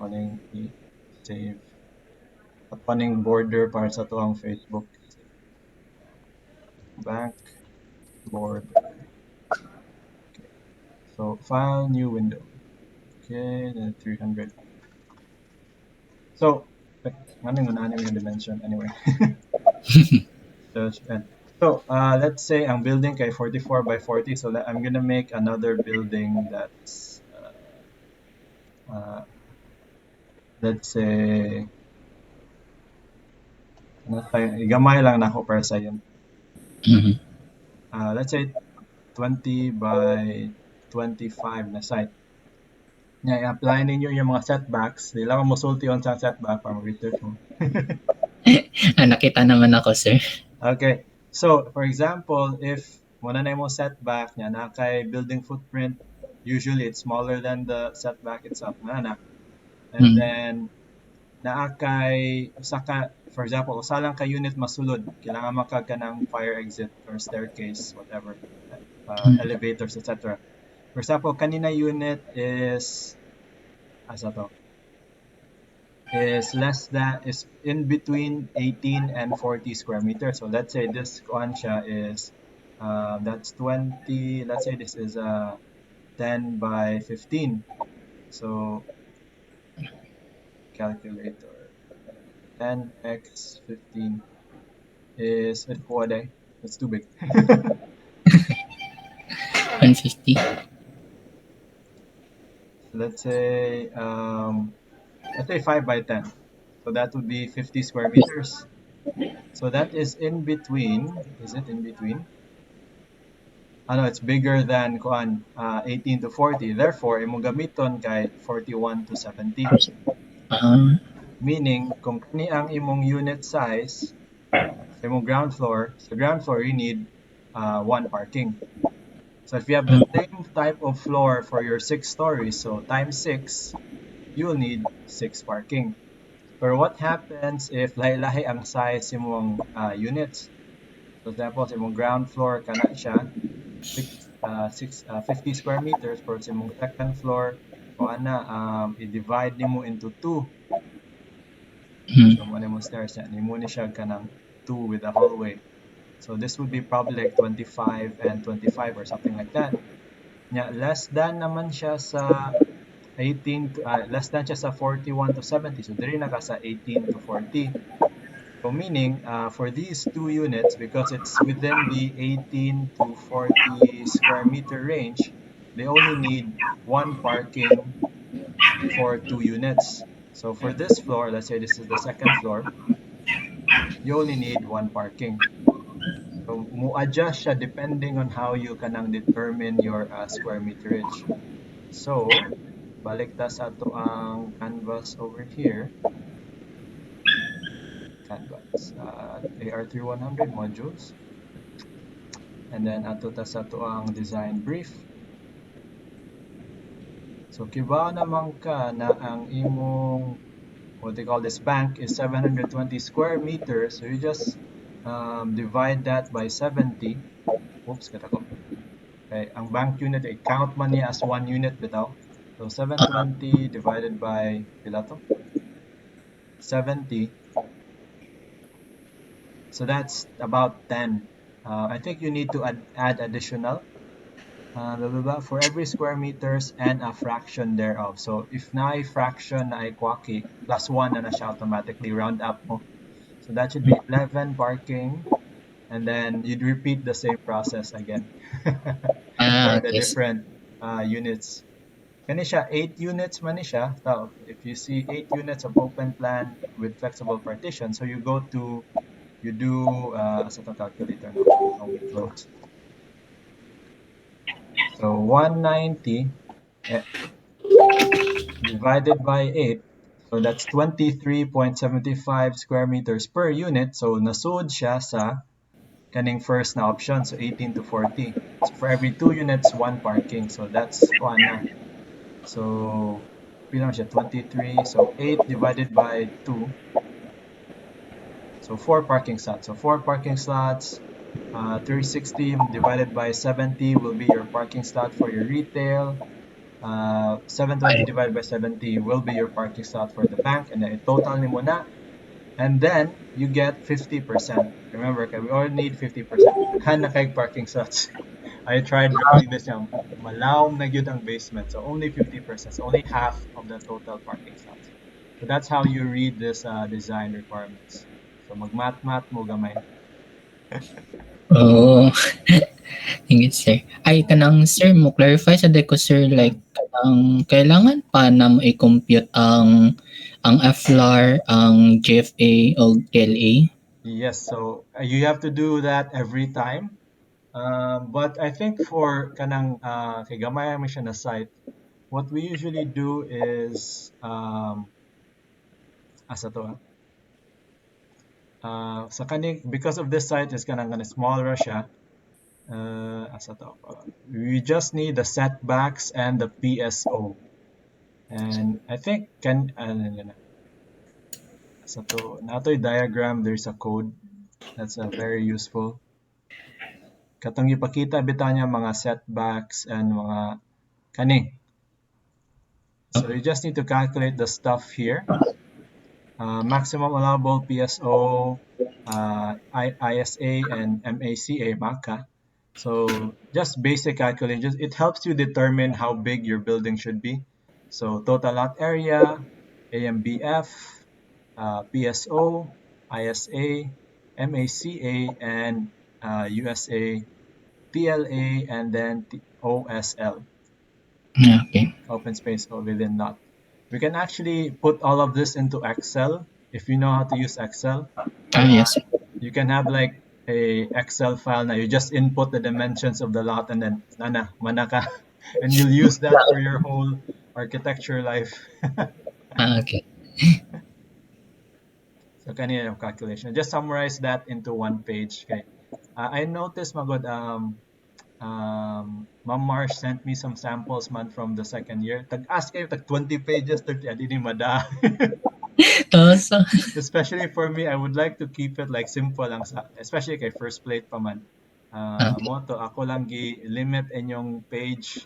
Kuning i-save. Kuning border para sa tuang Facebook. Bank border. Okay. So file, new window. Okay, then 300. So, ano yung dimension anyway. So let's say ang building kay 44 by 40. So I'm gonna make another building that's uh, let's say gamay lang na ako para sa yun. Mhm. Let's say 20 by 25 na site. I-apply ninyo yung mga setbacks. Di lang mo sulti on sa setback para mag-research mo. Nakita naman ako, sir. Okay. So, for example, if muna na mo setback niya na kay building footprint, usually it's smaller than the setback itself. Na. And then naa kay for example, usa lang ka unit masulod, kailangan makagka ng fire exit or staircase, whatever, elevators, etc. For example, kanina unit is is in between 18 and 40 square meters. So let's say this one siya is that's 20. Let's say this is 10 by 15. So calculator 10x 15 is it's too big. 150. Let's say 5 by 10. So that would be 50 square meters. So that is in between. Is it in between? No, it's bigger than 18 to 40. Therefore, imong gamiton kay 41 to 70. Meaning, kung kani ang imong unit size sa imong ground floor, sa ground floor you need one parking. So if you have the same type of floor for your 6 stories, so times 6, you'll need 6 parking. But what happens if lahi-lahi ang size imong units? For example, sa imong ground floor kana siya 50 square meters, pero sa imong second floor o i-divide nimo into 2. So mo nimo stairs niya, nimo ni siya kanang 2 with a hallway. So this would be probably like 25 and 25 or something like that. Yeah, less than naman siya sa 18 to, less than siya sa 41 to 70. So diri na ka sa 18 to 40. So meaning for these two units, because it's within the 18 to 40 square meter range, they only need one parking for 2 units. So for this floor, let's say this is the second floor, you only need one parking. So mu-adjust siya depending on how you kanang determine your square meterage. So balik ta sa ato ang canvas over here. Canvas AR3100 modules. And then ato ta sa ato ang design brief. So kiba naman ka na ang imong what they call this bank is 720 square meters. So you just divide that by 70. Oops, kata ko. Okay, ang bank unit, count man niya as one unit bitaw. So 720 divided by pila to? 70. So that's about 10. I think you need to add additional for every square meters and a fraction thereof. So if na a fraction na ay kwaki, plus 1 na siya automatically round up mo. So that should be 11 parking, and then you'd repeat the same process again for the Okay. different units. Kani siya 8 units man ni siya. So if you see 8 units of open plan with flexible partition, so you do sa calculator now we close. So 190 divided by 8, so that's 23.75 square meters per unit. So nasud siya sa kaning first na option, so 18 to 40. So for every 2 units, 1 parking. So that's na. So pila siya 23. So 8 divided by 2. So 4 parking slots. So 4 parking slots. 360 divided by 70 will be your parking slot for your retail. 720 divided by 70 will be your parking slot for the bank, and then total ni mo na, and then you get 50%. Remember, okay, we only need 50%. Daghan na kay parking slots. I tried drawing this now. Malawng na gyud ang basement, so only 50%, so only half of the total parking slots. So that's how you read this design requirements. So magmat-mat mo gamay. Oh, ingit sir. Ay kanang sir mo clarify sa ko sir like Mm. kanang kailangan pa na mo i-compute ang FLAR, ang GFA o DLA? Yes, so you have to do that every time. But I think for kanang kay gamay mo siya na site, what we usually do is asa to sa kaning because of this site is kanang smaller siya. Asa to we just need the setbacks and the PSO. And I think asa to natoy diagram, there's a code that's very useful. Katong ipakita bitaw niya mga setbacks and mga kani. So you just need to calculate the stuff here. Maximum allowable PSO, ISA, and MACA, MACA. So just basic calculation, it helps you determine how big your building should be. So total lot area, AMBF, PSO, ISA, MACA, and USA, TLA, and then OSL, Okay. open space within lot. We can actually put all of this into Excel if you know how to use Excel. Yes. You can have like a Excel file now. You just input the dimensions of the lot and then nana manaka, and you'll use that for your whole architecture life. Okay. So kanina yung calculation. Just summarize that into one page. Okay. I noticed magod Ma'am Marsh sent me some samples man from the second year. Tag-ask kayo, tag 20 pages, 30, adi ni mada. So, Especially for me, I would like to keep it like simple lang sa, especially kay first plate pa man. okay. Mo to ako lang gi limit inyong page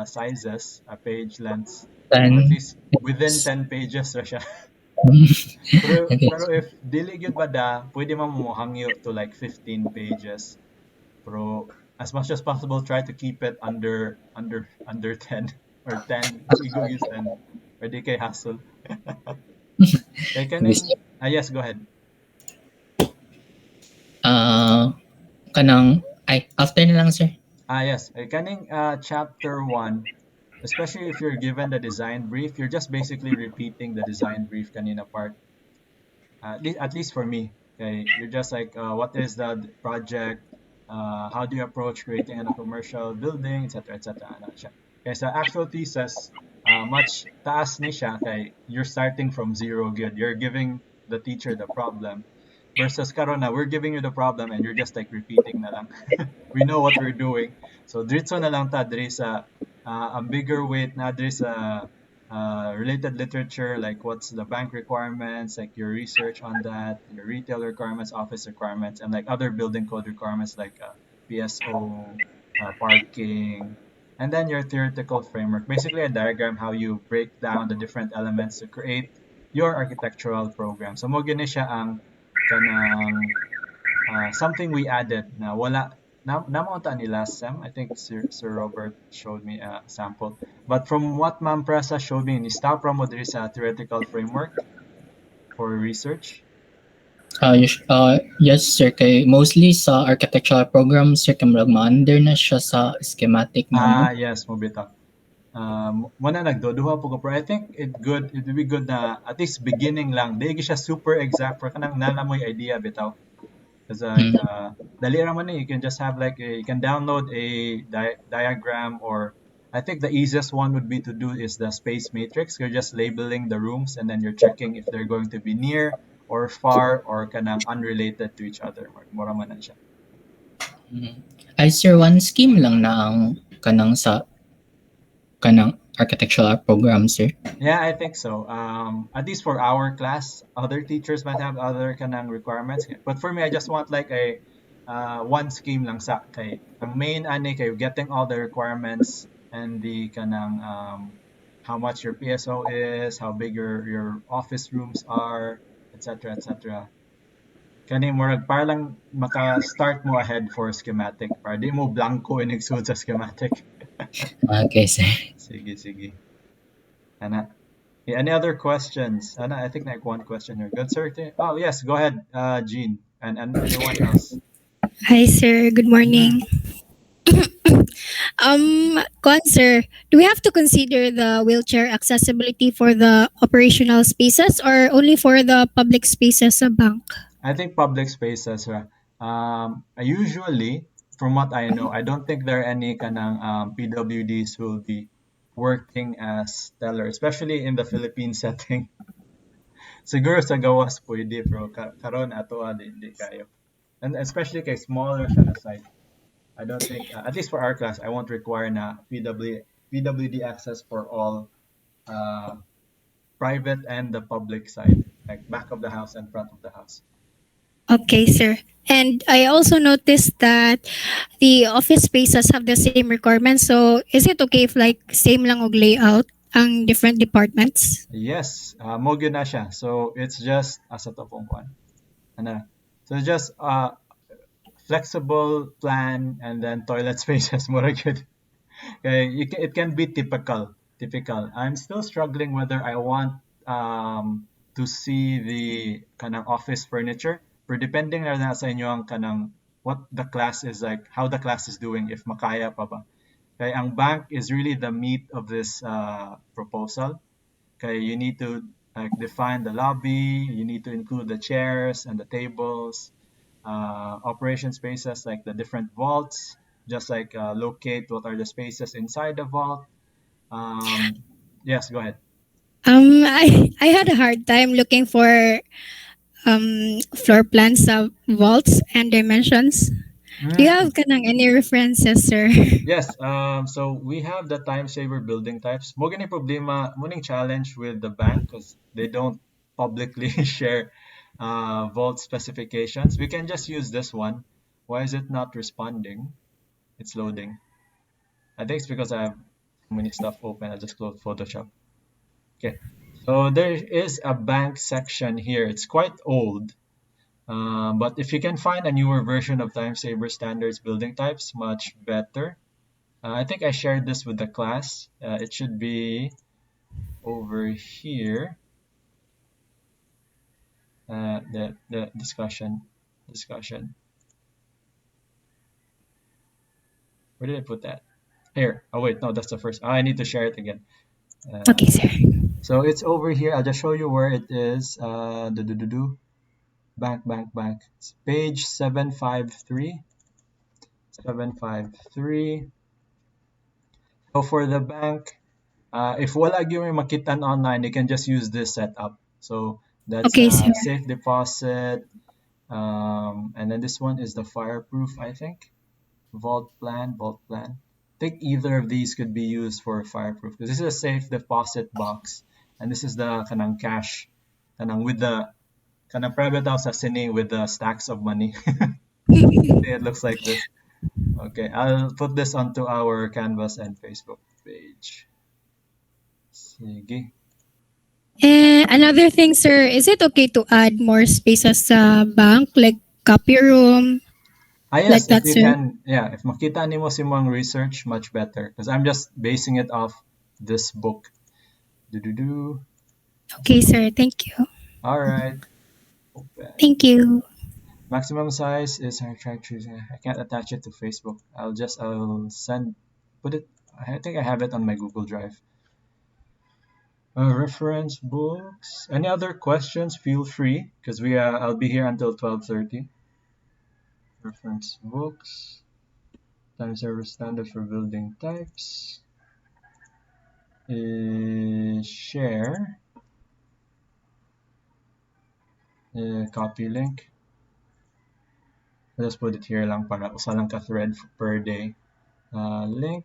sizes, page lengths. So at Then, least within 10 pages ra siya. okay. Pero if dili gyud bada, pwede man mo hangyo to like 15 pages. Pero as much as possible, try to keep it under 10 or 10. Sigo is 10. Pwede kay hassle. Kay Sige, kaning, sir. yes, go ahead. Ah, kanang, ay, after na lang, sir. Yes. Kaning chapter 1, especially if you're given the design brief, you're just basically repeating the design brief kanina part. At least for me. Okay, you're just like, what is the project? How do you approach creating a commercial building, etc., etc. Ano siya. Okay, sa actual thesis, much taas ni siya kay you're starting from zero good. You're giving the teacher the problem. Versus karon na, we're giving you the problem and you're just like repeating na lang. We know what we're doing. So diretso na lang ta diri sa ang bigger weight na diri sa related literature, like what's the bank requirements, like your research on that, your retail requirements, office requirements, and like other building code requirements like PSO, parking, and then your theoretical framework. Basically, a diagram how you break down the different elements to create your architectural program. So mo gini siya ang kanang something we added na wala namonta ni last sem. I think Sir Robert showed me a sample. But from what Ma'am Presa showed me, ni-stop mo diri sa theoretical framework for research. Yes, sir. Kay mostly sa architectural program, sir, kamurag ma-under na siya sa schematic na mo. Yes, mo bitaw. Muna nagduduha po ko, pero I think it would be good na at least beginning lang. Di siya super exact, pero kanang nala mo yung idea bitaw. Because like, Mm. dali raman you can just have like you can download a diagram, or I think the easiest one would be to do is the space matrix. You're just labeling the rooms and then you're checking if they're going to be near or far or kanang unrelated to each other. Mura man na siya. Mm. Ay, sir, one scheme lang na ang kanang sa kanang architectural program, sir. Yeah, I think so. At least for our class, other teachers might have other kanang requirements. But for me, I just want like a one scheme lang sa kay. Ang main ani kay getting all the requirements and the kanang how much your PSO is, how big your office rooms are, etc. etc. Kani murag para lang maka-start mo ahead for schematic para di mo blanco inig-sud sa schematic. Okay, sir. Sige, sige. Ana. Yeah, any other questions? Ana, I think like one question here. Good, sir. Oh, yes, go ahead, Jean, and anyone else. Hi, sir. Good Mm. morning. Sir, do we have to consider the wheelchair accessibility for the operational spaces or only for the public spaces sa bank? I think public spaces, I usually, from what I know, I don't think there are any kanang PWDs who will be working as teller, especially in the Philippine setting. Siguro sa gawas pwede, pero karon ato di kayo. And especially kay smaller siya na site. I don't think, at least for our class, I won't require na PWD access for all uh, private and the public side, like back of the house and front of the house. Okay, sir. And I also noticed that the office spaces have the same requirements. So, is it okay if like same lang og layout ang different departments? Yes, mo gyud na siya. So it's just asa to pong kuan. Ano? So it's just flexible plan and then toilet spaces mo ra gyud. Okay, it can be typical. Typical. I'm still struggling whether I want to see the kanang office furniture. Pero depending na sa inyo ang kanang what the class is like, how the class is doing, if makaya pa ba. Okay, ang bank is really the meat of this proposal. Okay, you need to like define the lobby. You need to include the chairs and the tables, operation spaces like the different vaults. Just like locate what are the spaces inside the vault. Yes, go ahead. I had a hard time looking for floor plans of vaults and dimensions. Do you Mm. have kanang any references, sir? Yes, so we have the time saver building types. Mo gani problema, muning challenge with the bank because they don't publicly share vault specifications. We can just use this one. Why is it not responding? It's loading. I think it's because I have so many stuff open. I just closed Photoshop. Okay, so there is a bank section here. It's quite old, but if you can find a newer version of Time Saver Standards building types, much better. I think I shared this with the class. It should be over here. The discussion. Where did I put that? Here. Oh wait, no, that's the first. I need to share it again. Okay, sir. So it's over here. I'll just show you where it is. Bank. It's page 753. 753. So for the bank, if wala gyud may makitan online, you can just use this setup. So that's Okay, sir. safe deposit. And then this one is the fireproof, I think. Vault plan. I think either of these could be used for fireproof because this is a safe deposit box, and this is the kanang cash, kanang with the kanang private house sitting with the stacks of money. It looks like this. Okay, I'll put this onto our Canvas and Facebook page. Sige. And another thing, sir, is it okay to add more spaces sa bank, like copy room, like Yes, if that, you sir? can, yeah, if makita nimo si mong research, much better. Because I'm just basing it off this book. Do. Okay, sir. Thank you. All right. Open. Thank you. Maximum size is I try choosing. I can't attach it to Facebook. I'll send put it. I think I have it on my Google Drive. Reference books. Any other questions? Feel free because I'll be here until 12:30. Reference books. Time server standard for building types. Share. Copy link. I'll just put it here lang para usa lang ka thread per day. Link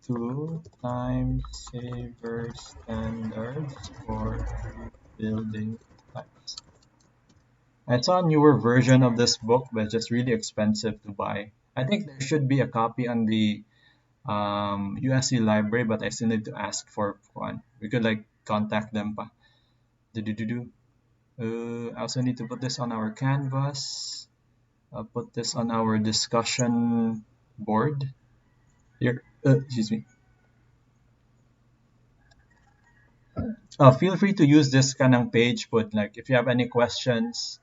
to time saver standards for building types. I saw a newer version of this book, but it's just really expensive to buy. I think there should be a copy on the USC library, but I still need to ask for one. We could like contact them pa. Do. I also need to put this on our canvas. I'll put this on our discussion board here. Excuse me. Feel free to use this kanang page. Put like if you have any questions,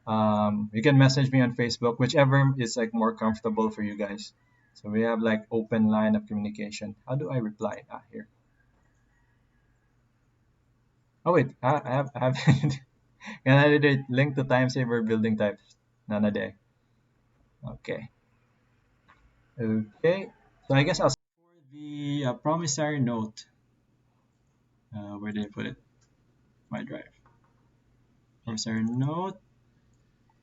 you can message me on Facebook, whichever is like more comfortable for you guys. So we have like open line of communication. How do I reply? Here. Oh wait, I have can I edit link to time saver building types? None a day. Okay. Okay. So I guess I'll for the promissory note. Where did I put it? My drive. Promissory note.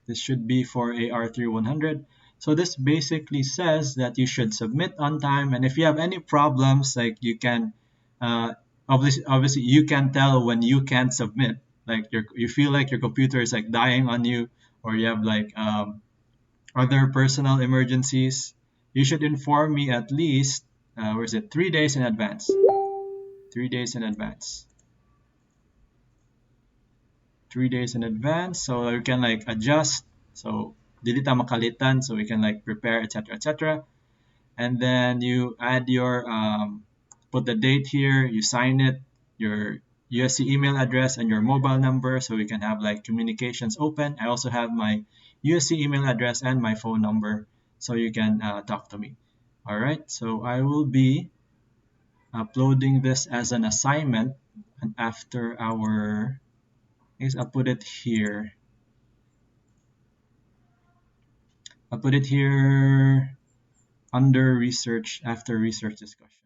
This should be for AR3100. So this basically says that you should submit on time, and if you have any problems, like you can, obviously you can tell when you can't submit, like you feel like your computer is like dying on you, or you have like other personal emergencies. You should inform me at least, where is it? 3 days in advance. 3 days in advance. 3 days in advance, so you can like adjust. So dili ta makalitan, so we can like prepare, etc., etc. And then you add your put the date here, you sign it, your USC email address and your mobile number, so we can have like communications open. I also have my USC email address and my phone number, so you can talk to me. All right, so I will be uploading this as an assignment, and after our, I guess I'll put it here. I'll put it here under research, after research discussion.